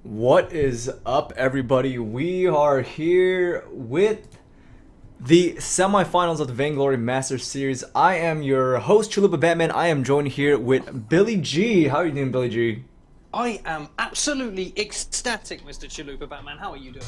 What is up, everybody? We are here with the semifinals of the Vainglory Masters Series. I am your host, Chalupa Batman. I am joined here with Billy G. How are you doing, Billy G? I am absolutely ecstatic, Mr. Chalupa Batman. How are you doing?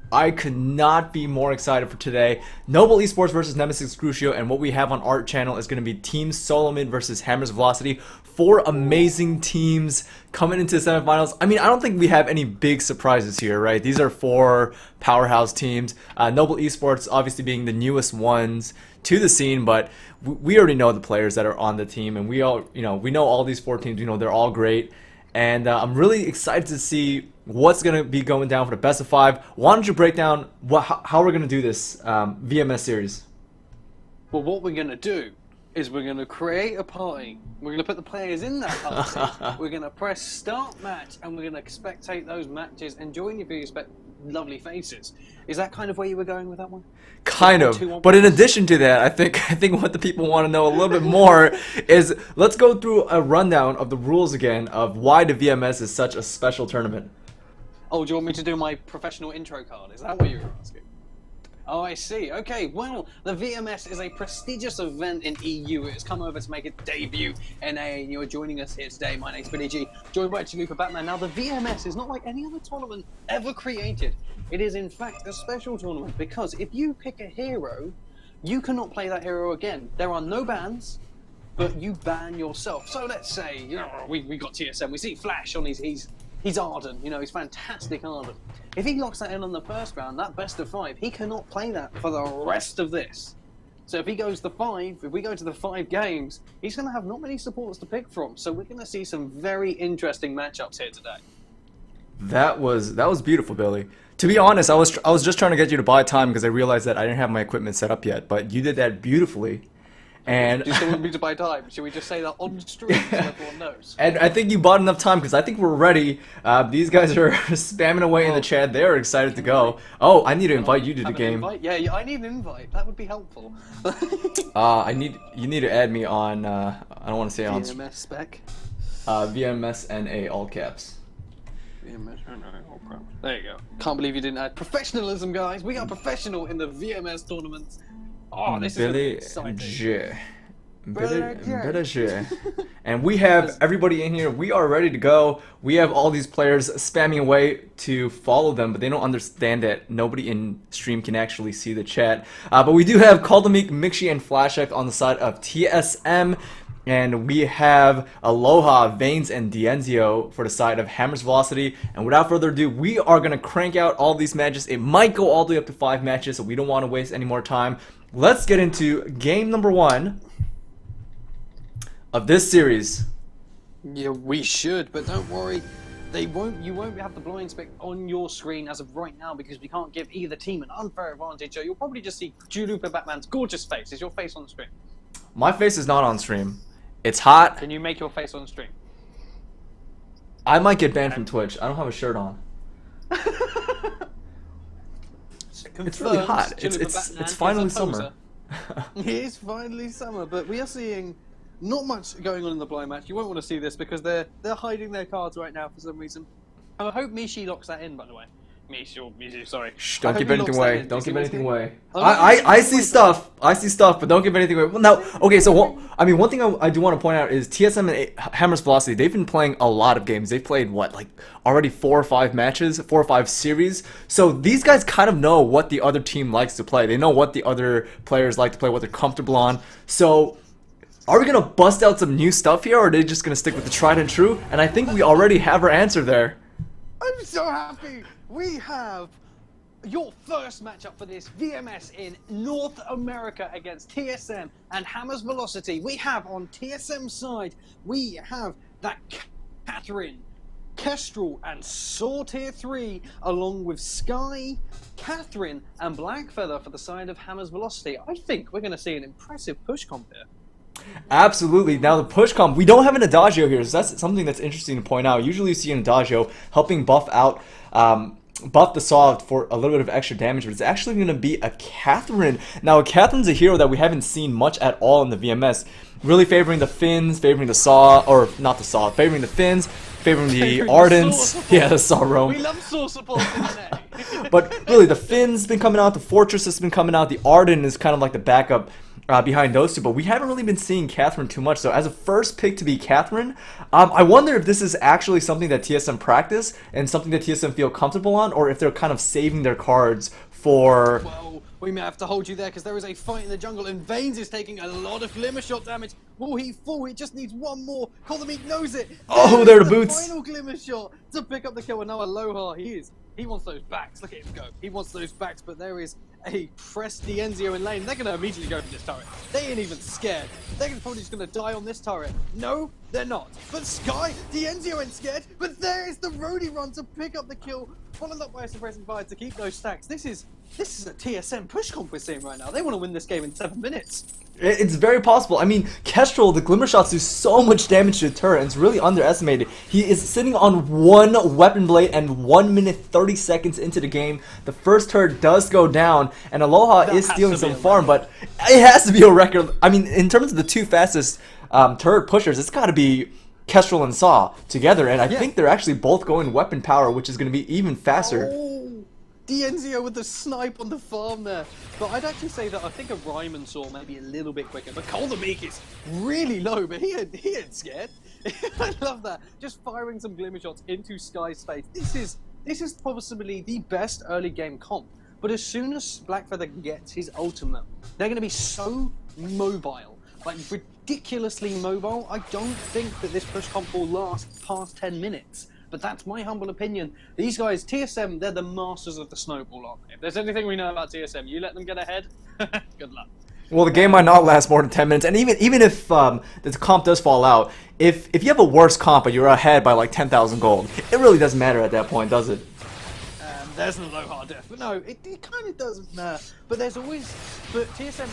I could not be more excited for today. Noble Esports versus Nemesis Crucio, and what we have on our channel is going to be Team Solomid versus Hammers Velocity. Four amazing teams coming into the semifinals. I mean, I don't think we have any big surprises here, right? These are four powerhouse teams. Noble Esports obviously being the newest ones to the scene, but we already know the players that are on the team, and we all, we know all these four teams. They're all great. And I'm really excited to see what's going to be going down for the best of five. Why don't you break down how we're going to do this VMS series? Well, what we're going to do is we're going to create a party. We're going to put the players in that party. We're going to press start match, and we're going to spectate those matches and join you for your lovely faces. Is that kind of where you were going with that one? Kind of. But in addition to that, I think what the people want to know a little bit more is let's go through a rundown of the rules again of why the VMS is such a special tournament. Oh, do you want me to do my professional intro card? Is that what you were asking? Oh, I see. Okay, well, the VMS is a prestigious event in EU. It has come over to make its debut in NA, and you're joining us here today. My name's Billy G, joined by Chalupa Batman. Now, the VMS is not like any other tournament ever created. It is, in fact, a special tournament because if you pick a hero, you cannot play that hero again. There are no bans, but you ban yourself. So let's say, we got TSM. We see Flash on he's Arden, he's fantastic Arden. If he locks that in on the first round, that best of five, he cannot play that for the rest of this. So if we go to the 5 games, he's going to have not many supports to pick from. So we're going to see some very interesting matchups here today. That was beautiful, Billy. To be honest, I was just trying to get you to buy time because I realized that I didn't have my equipment set up yet, but you did that beautifully. And do you still want me to buy time? Should we just say that on stream so everyone knows? And I think you bought enough time because I think we're ready. These guys are spamming away in the chat. They are excited to go. Oh, I need to invite you to the game. Yeah, I need an invite. That would be helpful. You need to add me on. I don't want to say on VMS spec. VMS NA all caps. VMS NA all caps. There you go. Can't believe you didn't add professionalism, guys. We are professional in the VMS tournaments. Oh, this Billy is exciting. Billy G. And we have everybody in here. We are ready to go. We have all these players spamming away to follow them, but they don't understand that nobody in stream can actually see the chat. But we do have Kaldamik, Mixi, and Flashek on the side of TSM. And we have Aloha, Vanes, and Dienzio for the side of Hammers Velocity. And without further ado, we are going to crank out all these matches. It might go all the way up to 5 matches, so we don't want to waste any more time. Let's get into game number 1 of this series. Yeah, we should, but don't worry. You won't have the blind spec on your screen as of right now because we can't give either team an unfair advantage. So you'll probably just see Chalupa Batman's gorgeous face. Is your face on the screen? My face is not on stream. It's hot. Can you make your face on stream? I might get banned from Twitch. I don't have a shirt on. It's really hot. It's finally summer. It is finally summer, but we are seeing not much going on in the blind match. You won't want to see this because they're hiding their cards right now for some reason. I hope Mishi locks that in, by the way. Mishi, sorry. Shh, don't give anything away. Don't give anything away. I see stuff. I see stuff, but don't give anything away. Well, now, okay, so one thing I do want to point out is TSM and Hammers Velocity, they've been playing a lot of games. They've played, already 4 or 5 matches, 4 or 5 series. So these guys kind of know what the other team likes to play. They know what the other players like to play, what they're comfortable on. So are we going to bust out some new stuff here, or are they just going to stick with the tried and true? And I think we already have our answer there. I'm so happy! We have your first matchup for this VMS in North America against TSM and Hammers Velocity. We have on TSM side, we have that Catherine, Kestrel, and Saw Tier 3, along with Sky, Catherine, and Blackfeather for the side of Hammers Velocity. I think we're going to see an impressive push comp here. Absolutely. Now the push comp, we don't have an Adagio here, so that's something that's interesting to point out. Usually you see an Adagio helping buff out, buff the Saw for a little bit of extra damage, but it's actually going to be a Catherine. Now Catherine's a hero that we haven't seen much at all in the VMS, really favoring the Finns, favoring the Saw, or not the Saw, favoring the Finns, favoring the Favouring the Ardents. Saw support. Yeah, the Saw Roam. We love Saw support in the But really, the Finn's been coming out, the Fortress has been coming out, the Arden is kind of like the backup behind those two, but we haven't really been seeing Catherine too much. So as a first pick to be Catherine, I wonder if this is actually something that TSM practice and something that TSM feel comfortable on, or if they're kind of saving their cards for... Well, we may have to hold you there because there is a fight in the jungle and Veins is taking a lot of Glimmer Shot damage. Will he fall? He just needs one more. Solomid knows it. Oh, they're the boots. Final Glimmer Shot to pick up the kill. And now Aloha, he wants those backs. Look at him go. He wants those backs, but there is a pressed Dienzio in lane. They're going to immediately go for this turret. They ain't even scared. They're probably just going to die on this turret. No, they're not. But Sky, Dienzio ain't scared. But there is the Rhodey run to pick up the kill, followed up by a suppressing fire to keep those stacks. This is a TSM push comp we're seeing right now. They want to win this game in 7 minutes. It's very possible. I mean, Kestrel, the Glimmer Shots do so much damage to the turret, and it's really underestimated. He is sitting on 1 Weapon Blade and 1 minute 30 seconds into the game. The first turret does go down, and Aloha is stealing some farm, but it has to be a record. I mean, in terms of the 2 fastest turret pushers, it's got to be Kestrel and Saw together, and I think they're actually both going weapon power, which is going to be even faster. Oh, Dienzio with the snipe on the farm there. But I'd actually say that I think a Ryman Saw may be a little bit quicker. But Solomid is really low, but he ain't scared. I love that. Just firing some Glimmer Shots into Sky's face. This is possibly the best early game comp. But as soon as Blackfeather gets his ultimate, they're going to be so mobile. Like, ridiculously mobile. I don't think that this push comp will last past 10 minutes. But that's my humble opinion. These guys, TSM, they're the masters of the snowball, aren't they? If there's anything we know about TSM, you let them get ahead, good luck. Well, the game might not last more than 10 minutes, and even if the comp does fall out, if you have a worse comp but you're ahead by like 10,000 gold, it really doesn't matter at that point, does it? There's no low hard death, but no, it kind of doesn't matter. But there's always, but TSM,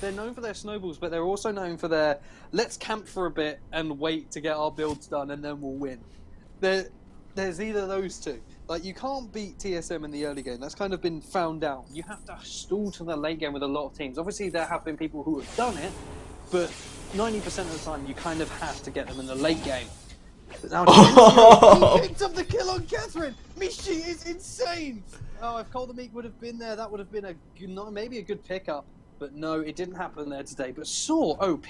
they're known for their snowballs, but they're also known for their let's camp for a bit and wait to get our builds done and then we'll win. There's either those two. Like, you can't beat TSM in the early game. That's kind of been found out. You have to stall to the late game with a lot of teams. Obviously, there have been people who have done it, but 90% of the time, you kind of have to get them in the late game. But now, he picked up the kill on Catherine. Mishi is insane. Oh, if Solomid would have been there, that would have been maybe a good pickup. But no, it didn't happen there today. But Saw OP.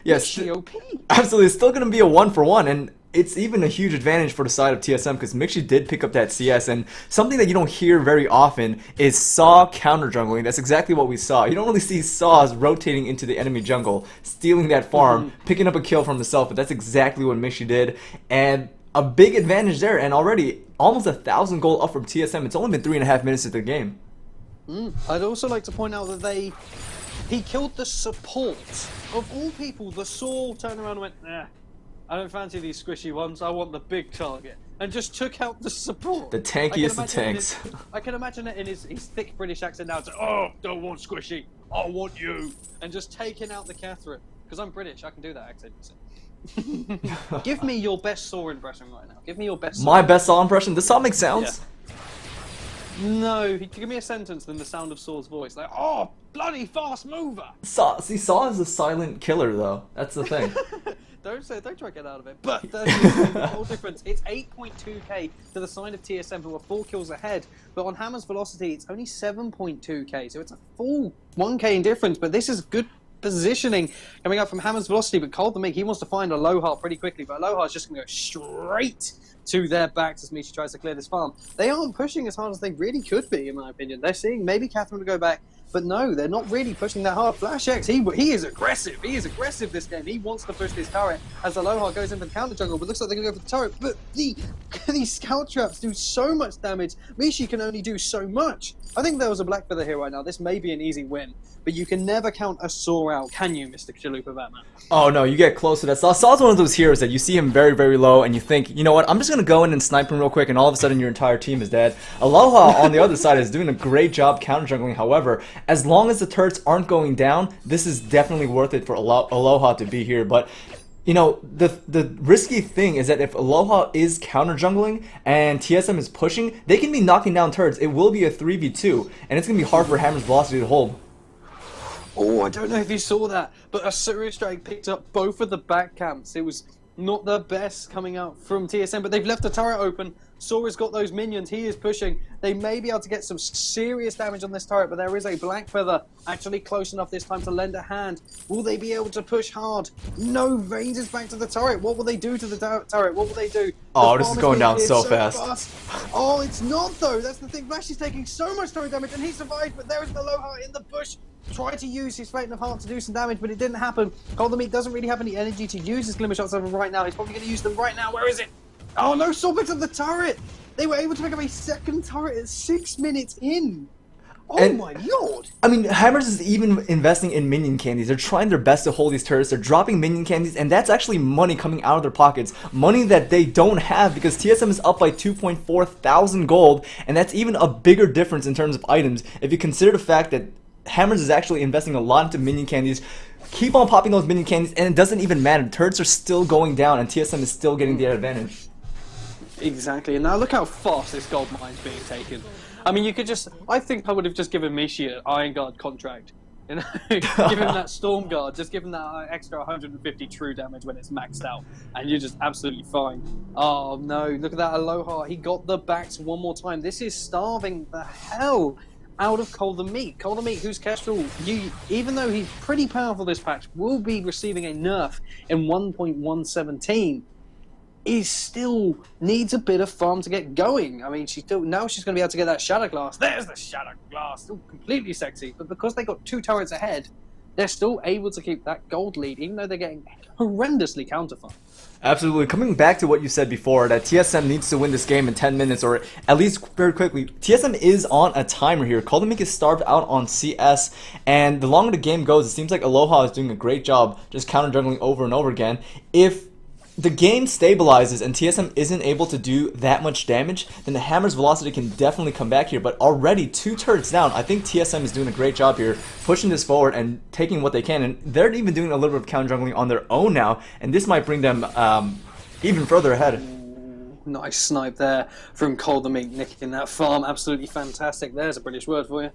Yes, Mishi OP. Absolutely. It's still going to be a 1-for-1, and it's even a huge advantage for the side of TSM because Mixi did pick up that CS, and something that you don't hear very often is Saw counter jungling. That's exactly what we saw. You don't really see Saws rotating into the enemy jungle, stealing that farm, picking up a kill from himself, but that's exactly what Mixi did, and a big advantage there, and already almost 1,000 gold up from TSM. It's only been 3.5 minutes of the game. I'd also like to point out that he killed the support. Of all people, the Saw turned around and went, nah, I don't fancy these squishy ones, I want the big target. And just took out the support. The tankiest of tanks. I can imagine it in his thick British accent now. It's like, oh, don't want squishy, I want you. And just taking out the Catherine. Because I'm British, I can do that accent. Give me your best Saw impression right now. Give me your best Saw. My best Saw impression? This all makes sounds? Yeah. No, give me a sentence than the sound of Saw's voice. Like, oh, bloody fast mover. Saw is a silent killer, though. That's the thing. Don't try to get out of it. But there's the whole difference. It's 8.2k to the side of TSM, who are 4 kills ahead. But on Hammer's velocity, it's only 7.2k. So it's a full 1k in difference. But this is good positioning coming up from Hammer's velocity. But Solomid, he wants to find Aloha pretty quickly. But Aloha's just going to go straight to their backs as Mishi tries to clear this farm. They aren't pushing as hard as they really could be, in my opinion. They're seeing maybe Catherine to go back, but no, they're not really pushing that hard. Flash X, he is aggressive. He is aggressive this game. He wants to push this turret as Aloha goes in for the counter jungle, but looks like they're going to go for the turret. But these scout traps do so much damage. Mishi can only do so much. I think there was a Blackfeather here right now. This may be an easy win, but you can never count a Saw out, can you, Mr. Chalupa Batman? Oh no, you get close to that. Saw's one of those heroes that you see him very, very low, and you think, you know what, I'm just going to go in and snipe him real quick, and all of a sudden your entire team is dead. Aloha, on the other side, is doing a great job counter-jungling. However, as long as the turrets aren't going down, this is definitely worth it for Aloha to be here. But you know, the risky thing is that if Aloha is counter-jungling and TSM is pushing, they can be knocking down turrets. It will be a 3v2, and it's going to be hard for Hammer's velocity to hold. Oh, I don't know if you saw that, but a Serious Drag picked up both of the back camps. It was not the best coming out from TSM, but they've left the turret open. Sora's got those minions. He is pushing. They may be able to get some serious damage on this turret, but there is a Black Feather actually close enough this time to lend a hand. Will they be able to push hard? No, Veins is back to the turret. What will they do to the turret? What will they do? Oh, this is going down so fast. Oh, it's not though. That's the thing. Vash is taking so much turret damage, and he survived, but there is the Aloha in the bush. Tried to use his Fate of Heart to do some damage, but it didn't happen. Solomid doesn't really have any energy to use his Glimmer Shots over right now. He's probably going to use them right now. Where is it? Oh no, Solomid of the turret! They were able to pick up a second turret at 6 minutes in. Oh my lord! I mean, Hammers is even investing in minion candies. They're trying their best to hold these turrets. They're dropping minion candies, and that's actually money coming out of their pockets. Money that they don't have because TSM is up by 2.4 thousand gold, and that's even a bigger difference in terms of items if you consider the fact that Hammers is actually investing a lot into minion candies. Keep on popping those minion candies, and it doesn't even matter. Turrets are still going down, and TSM is still getting the advantage. Exactly, and now look how fast this gold mine's being taken. I mean, you could just... I think I would have just given Mishi an Iron Guard contract. You know, give him that Storm Guard, just give him that extra 150 true damage when it's maxed out, and you're just absolutely fine. Oh no, look at that Aloha. He got the backs one more time. This is starving the hell out of Cold the Meat. Cold the Meat, whose Kestrel, even though he's pretty powerful this patch, will be receiving a nerf in 1.117. He still needs a bit of farm to get going. I mean, now she's going to be able to get that Shadow Glass. There's the Shadow Glass, still completely sexy. But because they got 2 turrets ahead, they're still able to keep that gold lead, even though they're getting horrendously counterfarmed. Absolutely. Coming back to what you said before, that TSM needs to win this game in 10 minutes, or at least very quickly. TSM is on a timer here. Coldemic is starved out on CS, and the longer the game goes, it seems like Aloha is doing a great job just counter-juggling over and over again. If the game stabilizes and TSM isn't able to do that much damage, then the Hammer's velocity can definitely come back here. But already 2 turrets down, I think TSM is doing a great job here, pushing this forward and taking what they can. And they're even doing a little bit of counter juggling on their own now, and this might bring them even further ahead. Nice snipe there from Cold the Meat, nicking that farm. Absolutely fantastic. There's a British word for you.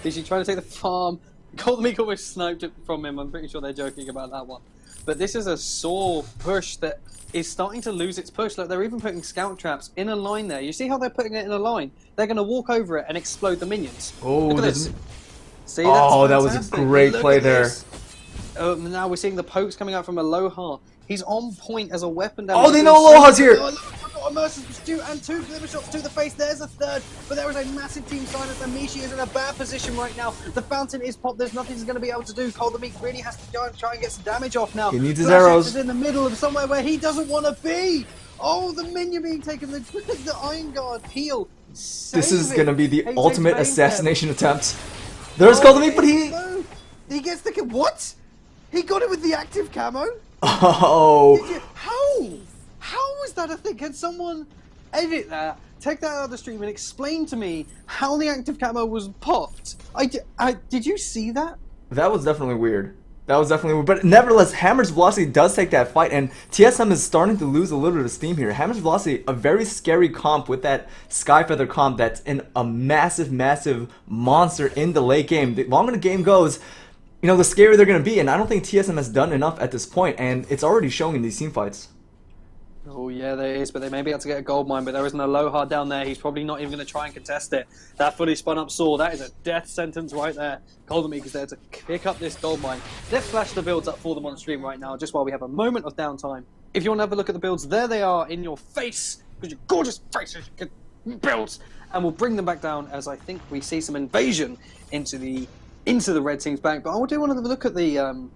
Is he trying to take the farm? Cold the Meat almost sniped it from him. I'm pretty sure they're joking about that one. But this is a sore push that is starting to lose its push. Like, they're even putting scout traps in a line there. You see how they're putting it in a line? They're going to walk over it and explode the minions. Oh, look at this. See, oh, that was a great play there. Now we're seeing the pokes coming out from Aloha. He's on point as a weapon. Oh, they know Aloha's here. A merciless pursuit and 2 glimmer shots to the face. There's a third, but there is a massive team silence, and Mishi is in a bad position right now. The fountain is popped. There's nothing he's going to be able to do. Cold the Meat really has to go and try and get some damage off now. He needs his arrows. Is in the middle of somewhere where he doesn't want to be. Oh, the minion being taken. The Iron Guard heal. This is going to be the ultimate assassination attempt. There's Cold the Meat, but he gets the what? He got it with the active camo. Oh. How was that a thing? Can someone edit that, take that out of the stream, and explain to me how the active camo was popped? Did you see that? That was definitely weird. That was definitely weird. But nevertheless, Hammer's velocity does take that fight, and TSM is starting to lose a little bit of steam here. Hammer's velocity, a very scary comp with that Skyfeather comp that's a massive, massive monster in the late game. The longer the game goes, you know, the scarier they're going to be, and I don't think TSM has done enough at this point, and it's already showing in these team fights. Oh yeah, there is, but they may be able to get a gold mine, but there is an Aloha down there. He's probably not even going to try and contest it. That fully spun up sword, that is a death sentence right there. Cold is there to pick up this gold mine. Let's flash the builds up for them on stream right now, just while we have a moment of downtime. If you want to have a look at the builds, there they are in your face, because your gorgeous faces get builds, and we'll bring them back down as I think we see some invasion into the red team's back. But I do want to have a look at the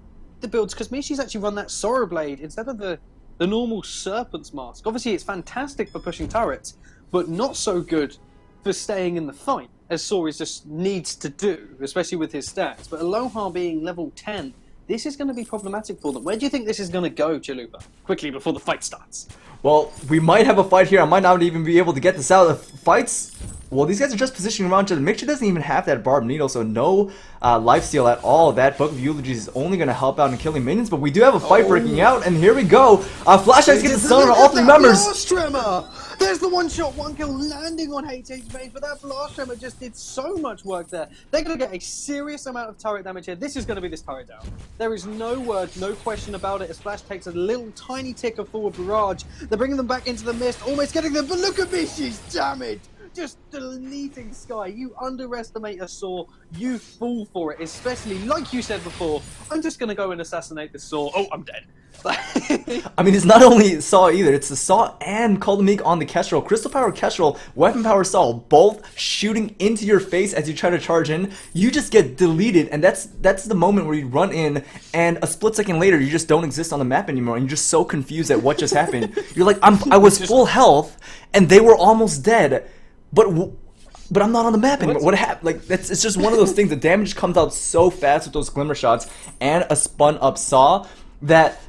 builds, because Mishi's actually run that Sorrow Blade instead of the normal Serpent's Mask. Obviously, it's fantastic for pushing turrets, but not so good for staying in the fight, as Soris just needs to do, especially with his stats. But Aloha being level 10, this is going to be problematic for them. Where do you think this is going to go, Chalupa? Quickly, before the fight starts. Well, we might have a fight here. I might not even be able to get this out. The fight's Well, these guys are just positioning around each other. Mixture doesn't even have that barbed needle, so no lifesteal at all. That Book of Eulogies is only going to help out in killing minions, but we do have a fight breaking out, and here we go. Flash Ice gets the stun on all 3 members. Blast Tremor! There's the one-shot, 1-kill landing on HH's base, but that Blast Tremor just did so much work there. They're going to get a serious amount of turret damage here. This is going to be this turret down. There is no word, no question about it, as Flash takes a little tiny tick of forward barrage. They're bringing them back into the mist, almost getting them, but look at me, she's damaged! Just deleting Sky. You underestimate a Saw, you fall for it, especially, like you said before, I'm just going to go and assassinate the Saw. Oh, I'm dead. I mean, it's not only Saw either, it's the Saw and Caldemeek on the Kestrel. Crystal Power Kestrel, Weapon Power Saw, both shooting into your face as you try to charge in. You just get deleted, and that's the moment where you run in, and a split second later, you just don't exist on the map anymore, and you're just so confused at what just happened. You're like, I was full health, and they were almost dead, but I'm not on the map anymore. What happened? Like, it's just one of those things. The damage comes out so fast with those glimmer shots and a spun up Saw that,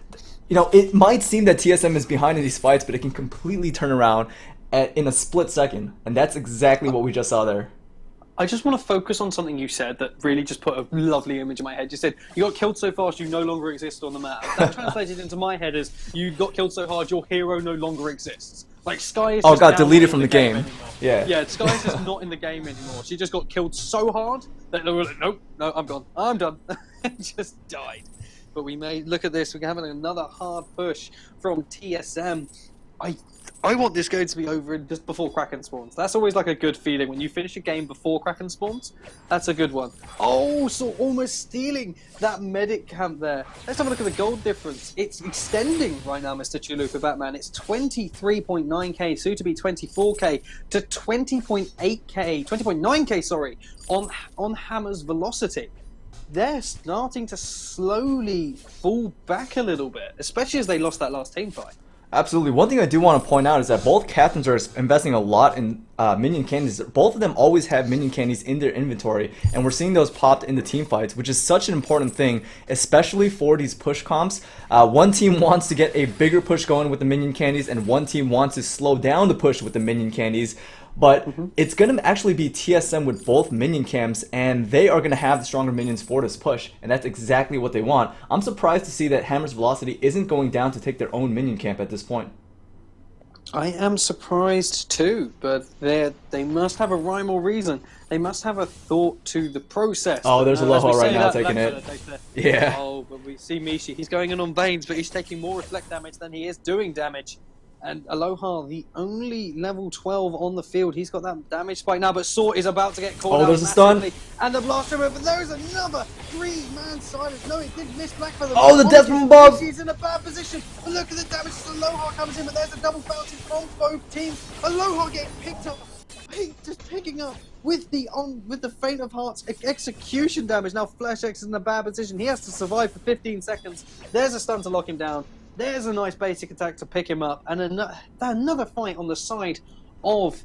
you know, it might seem that TSM is behind in these fights, but it can completely turn around in a split second, and that's exactly what we just saw there. I just want to focus on something you said that really just put a lovely image in my head. You said, you got killed so fast you no longer exist on the map. That translated into my head as, you got killed so hard your hero no longer exists. Like, Sky is just got deleted from the game. Yeah, Sky is just not in the game anymore. She just got killed so hard that they were like, nope, no, I'm gone. I'm done. And just died. But we may look at this. We're having another hard push from TSM. I want this game to be over just before Kraken spawns. That's always like a good feeling when you finish a game before Kraken spawns. That's a good one. Oh, so almost stealing that medic camp there. Let's have a look at the gold difference. It's extending right now, Mr. Chulupa Batman. It's 23.9k, soon to be 24k, to 20.8k, 20.9k, sorry, on Hammer's velocity. They're starting to slowly fall back a little bit, especially as they lost that last team fight. Absolutely. One thing I do want to point out is that both captains are investing a lot in minion candies. Both of them always have minion candies in their inventory, and we're seeing those popped in the team fights, which is such an important thing, especially for these push comps. One team wants to get a bigger push going with the minion candies, and one team wants to slow down the push with the minion candies. But it's going to actually be TSM with both minion camps, and they are going to have the stronger minions for this push, and that's exactly what they want. I'm surprised to see that Hammer's velocity isn't going down to take their own minion camp at this point. I am surprised too, but they must have a rhyme or reason. They must have a thought to the process. Oh, there's Aloha right now taking it. Yeah. Oh, but we see Mishi. He's going in on Veins, but he's taking more reflect damage than he is doing damage. And Aloha, the only level 12 on the field, he's got that damage spike now, but Saw is about to get caught out. Oh, there's a stun. And the Blast Tremor, but there is another 3-man silence. No, it did miss Black for them. Oh, the death from above. He's in a bad position. But look at the damage. Aloha comes in, but there's a double bounty from both teams. Aloha getting picked up. Just picking up with the Faint of Heart's execution damage. Now Flash X is in a bad position. He has to survive for 15 seconds. There's a stun to lock him down. There's a nice basic attack to pick him up, and another fight on the side of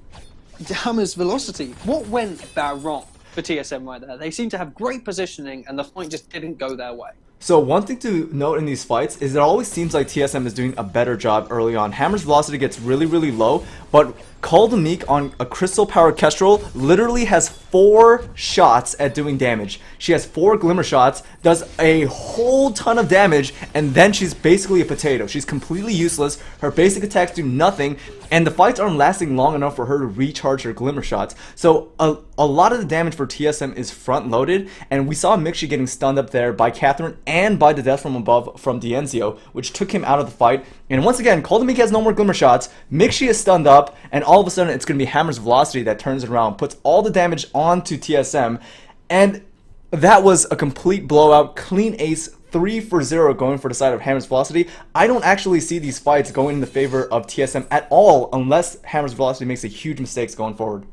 Hammer's velocity. What went wrong for TSM right there? They seem to have great positioning, and the fight just didn't go their way. So one thing to note in these fights is it always seems like TSM is doing a better job early on. Hammer's velocity gets really, really low, but Caldemeek on a Crystal Power Kestrel literally has 4 shots at doing damage. She has 4 glimmer shots, does a whole ton of damage, and then she's basically a potato. She's completely useless, her basic attacks do nothing, and the fights aren't lasting long enough for her to recharge her glimmer shots. So a lot of the damage for TSM is front loaded, and we saw Mixie getting stunned up there by Catherine and by the death from above from Dienzio, which took him out of the fight. And once again, Caldemeek has no more glimmer shots, Mixie is stunned up, and all of a sudden it's going to be Hammer's velocity that turns it around, puts all the damage onto TSM, and that was a complete blowout, clean ace, 3 for 0 going for the side of Hammer's velocity. I don't actually see these fights going in the favor of TSM at all unless Hammer's velocity makes a huge mistakes going forward.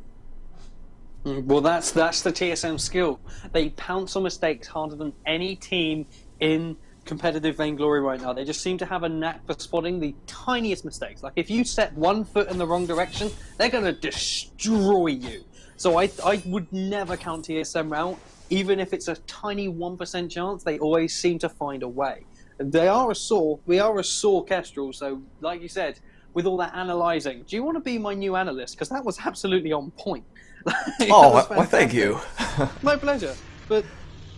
Well, that's the TSM skill. They pounce on mistakes harder than any team in competitive Vainglory right now. They just seem to have a knack for spotting the tiniest mistakes. Like, if you set 1 foot in the wrong direction, they're going to destroy you. So I would never count TSM out. Even if it's a tiny 1% chance, they always seem to find a way. They are a Saw. We are a Saw Kestrel, so like you said, with all that analysing, do you want to be my new analyst? Because that was absolutely on point. Oh, why thank you. My pleasure. But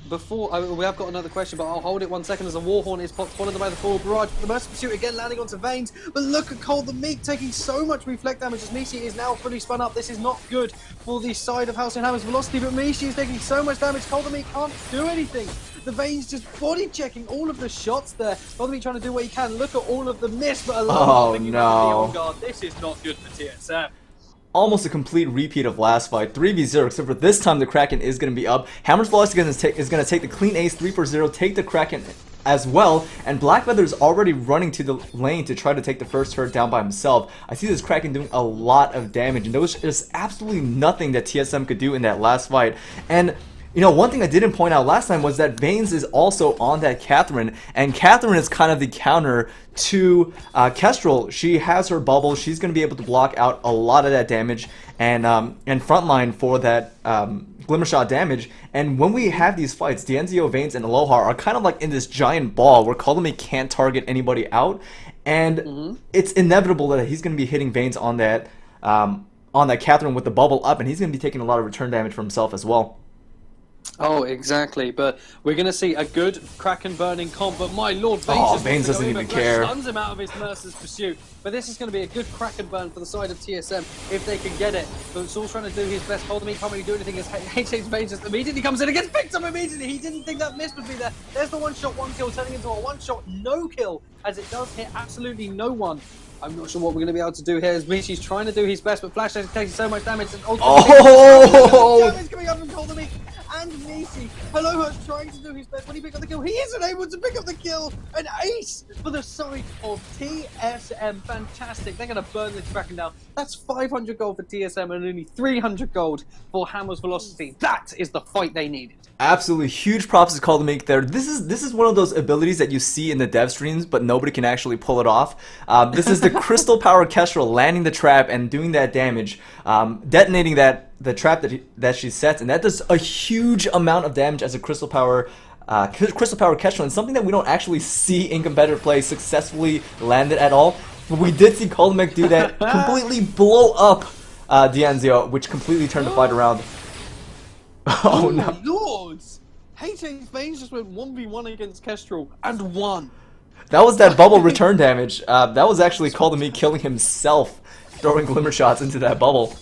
before, we have got another question, but I'll hold it 1 second as a Warhorn is popped, followed by the forward barrage. The Mercy Pursuit again landing onto Veins, but look at Cold the Meek taking so much reflect damage as Mishi is now fully spun up. This is not good for the side of House and Hammer's Velocity, but Mishi is taking so much damage. Cold the Meek can't do anything. The Veins just body checking all of the shots there. Cold the Meek trying to do what he can. Look at all of the miss, but Oh, no. On guard. This is not good for TSM. Almost a complete repeat of last fight, 3v0, except for this time the Kraken is going to be up. Hammer's Velocity is going to take the clean ace, 3-4-0, take the Kraken as well, and Blackfeather is already running to the lane to try to take the first turret down by himself. I see this Kraken doing a lot of damage, and there was just absolutely nothing that TSM could do in that last fight. And you know, one thing I didn't point out last time was that Veins is also on that Catherine, and Catherine is kind of the counter to Kestrel. She has her bubble. She's going to be able to block out a lot of that damage and frontline for that Glimmer Shot damage. And when we have these fights, D'Enzio, Veins, and Aloha are kind of like in this giant ball where Kolome can't target anybody out, and it's inevitable that he's going to be hitting Veins on that Catherine with the bubble up, and he's going to be taking a lot of return damage for himself as well. Oh, exactly. But we're going to see a good Kraken burning comp. But my lord, Veins doesn't even care. Stuns him out of his Mercer's Pursuit. But this is going to be a good Kraken burn for the side of TSM if they can get it. But Saul's trying to do his best. Hold him, he can't really do anything as HH's Veins just immediately comes in and gets picked up immediately. He didn't think that miss would be there. There's the one-shot, one-kill turning into a one-shot, no-kill as it does hit absolutely no one. I'm not sure what we're going to be able to do here as Mishi's trying to do his best, but Flash is taking so much damage and ultimately damage coming up from Cold and Mishi. Aloha's trying to do his best when he picked up the kill. He isn't able to pick up the kill. An ace for the side of TSM. Fantastic. They're going to burn this Kraken down. That's 500 gold for TSM and only 300 gold for Hammer's Velocity. That is the fight they needed. Absolutely huge props to Call to Make there. This is one of those abilities that you see in the dev streams, but nobody can actually pull it off. This is the Crystal Power Kestrel landing the trap and doing that damage, detonating the trap that she sets, and that does a huge amount of damage as a Crystal Power Kestrel, and something that we don't actually see in competitive play successfully landed at all. But we did see Kolmek do that, completely blow up D'Enzio, which completely turned the fight around. Oh no! My lords! HH's Veins just went 1v1 against Kestrel and won. That was that bubble return damage. That was actually Call to Me killing himself, throwing Glimmer Shots into that bubble.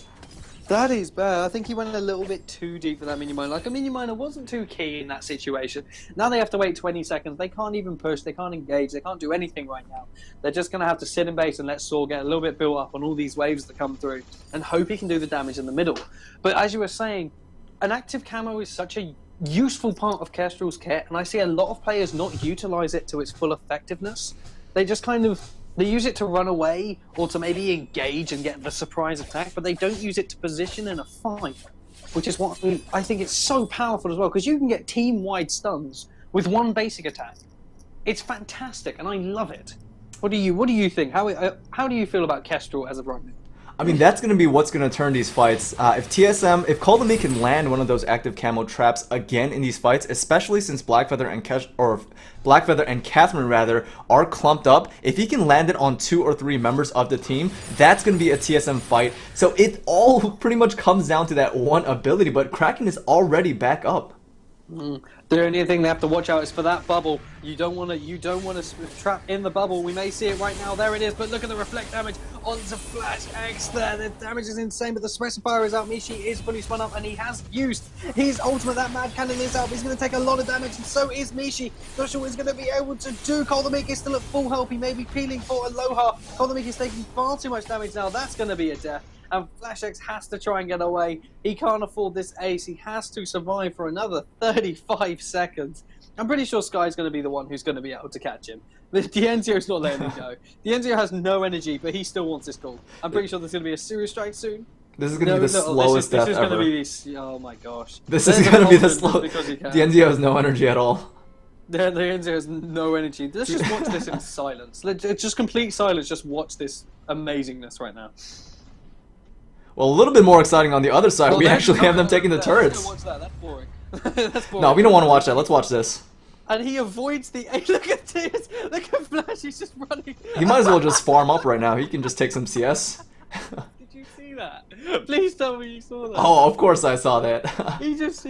That is bad. I think he went a little bit too deep for that minion miner. Like, a minion miner wasn't too key in that situation. Now they have to wait 20 seconds. They can't even push. They can't engage. They can't do anything right now. They're just going to have to sit in base and let Saul get a little bit built up on all these waves that come through and hope he can do the damage in the middle. But as you were saying, an active camo is such a useful part of Kestrel's kit, and I see a lot of players not utilize it to its full effectiveness. They just they use it to run away or to maybe engage and get the surprise attack, but they don't use it to position in a fight, which is what I think it's so powerful as well, because you can get team-wide stuns with one basic attack. It's fantastic, and I love it. What do you think? How do you feel about Kestrel as of right now? I mean, that's going to be what's going to turn these fights. If Call to Me can land one of those active camo traps again in these fights, especially since Blackfeather and Catherine rather are clumped up, if he can land it on 2 or 3 members of the team, that's going to be a TSM fight. So it all pretty much comes down to that one ability, but Kraken is already back up. The only thing they have to watch out is for that bubble. You don't want to trap in the bubble. We may see it right now. There it is. But look at the reflect damage onto Flash X there. The damage is insane, but the specifier is out. Mishi is fully spun up, and he has used his ultimate. That mad cannon is out. He's going to take a lot of damage, and so is Mishi. Not sure what he's going to be able to do. Koldomik is still at full health. He may be peeling for Aloha. Koldomik is taking far too much damage now. That's going to be a death. And Flash X has to try and get away. He can't afford this ace. He has to survive for another 35 seconds. I'm pretty sure Sky's going to be the one who's going to be able to catch him. But D'Enzio's not letting him go. D'Enzio has no energy, but he still wants this call. I'm pretty sure there's going to be a serious strike soon. This is going to be the slowest death ever. Oh my gosh. This is going to be the slowest. D'Enzio has no energy at all. D'Enzio has no energy. Let's just watch this in silence. Just complete silence. Just watch this amazingness right now. Well, a little bit more exciting on the other side. We actually have them taking the turrets. Watch that. That's boring. That's boring. No, we don't want to watch that. Let's watch this. And he avoids the... Look at this! Look at Flash, he's just running. He might as well just farm up right now. He can just take some CS. Did you see that? Please tell me you saw that. Oh, of course I saw that. He just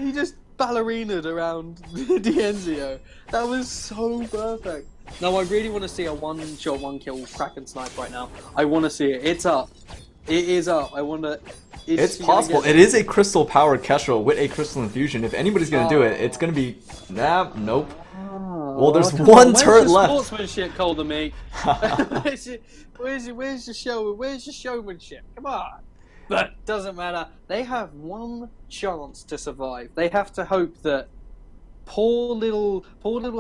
ballerinaed around D'Enzio. That was so perfect. No, I really want to see a one-shot, one-kill Kraken snipe right now. I want to see it. It's up. It is up. I wonder. It's possible. It is a crystal powered Kestrel with a crystal infusion. If anybody's gonna do it, it's gonna be nope. Well, there's one turret left. Where's your sportsmanship, Colder me? Where's your show? Where's your showmanship? Come on. But doesn't matter. They have one chance to survive. They have to hope that poor little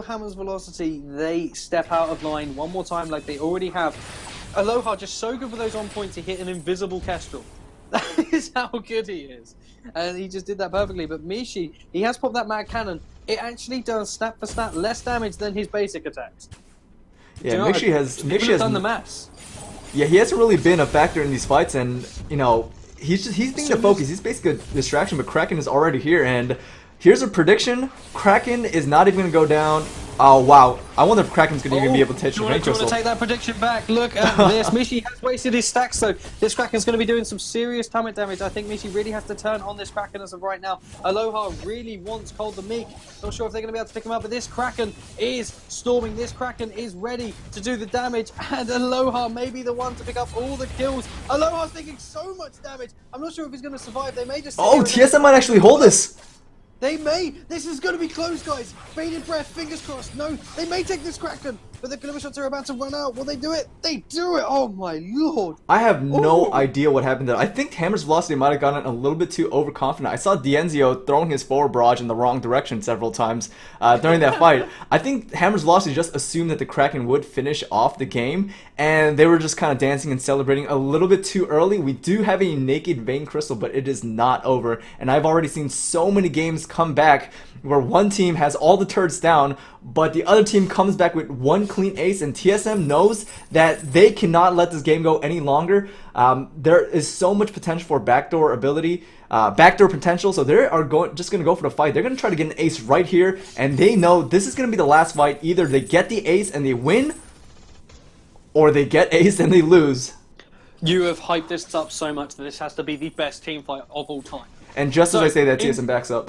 Hammer's Velocity, they step out of line one more time like they already have. Aloha just so good with those on points to hit an invisible Kestrel. That is how good he is. And he just did that perfectly. But Mishi, he has popped that Mad Cannon. It actually does, snap for snap, less damage than his basic attacks. Yeah, Mishi has done the mass. Yeah, he hasn't really been a factor in these fights, and you know, he's being the focus. He's basically a distraction, but Kraken is already here, and here's a prediction: Kraken is not even gonna go down. Oh wow! I wonder if Kraken's gonna even be able to hit the Vainglory. Do you want to take that prediction back? Look at this. Mishi has wasted his stacks, so this Kraken's going to be doing some serious helmet damage. I think Mishi really has to turn on this Kraken as of right now. Aloha really wants Cold the Meek. Not sure if they're going to be able to pick him up, but this Kraken is storming. This Kraken is ready to do the damage, and Aloha may be the one to pick up all the kills. Aloha's taking so much damage. I'm not sure if he's going to survive. They may just. Oh, TSM might actually hold this. They may! This is going to be close, guys! Bated breath, fingers crossed. No, they may take this Kraken! But the glimmer shots are about to run out. Will they do it? They do it! Oh my lord! I have no idea what happened there. I think Hammer's Velocity might have gotten a little bit too overconfident. I saw D'Enzio throwing his forward barrage in the wrong direction several times during that fight. I think Hammer's Velocity just assumed that the Kraken would finish off the game, and they were just kind of dancing and celebrating a little bit too early. We do have a naked Vein Crystal, but it is not over. And I've already seen so many games come back where one team has all the turrets down, but the other team comes back with one clean ace, and TSM knows that they cannot let this game go any longer. There is so much potential for backdoor ability, backdoor potential, so they are just going to go for the fight. They're going to try to get an ace right here, and they know this is going to be the last fight. Either they get the ace and they win, or they get ace and they lose. You have hyped this up so much that this has to be the best team fight of all time. And just as I say that, TSM backs up.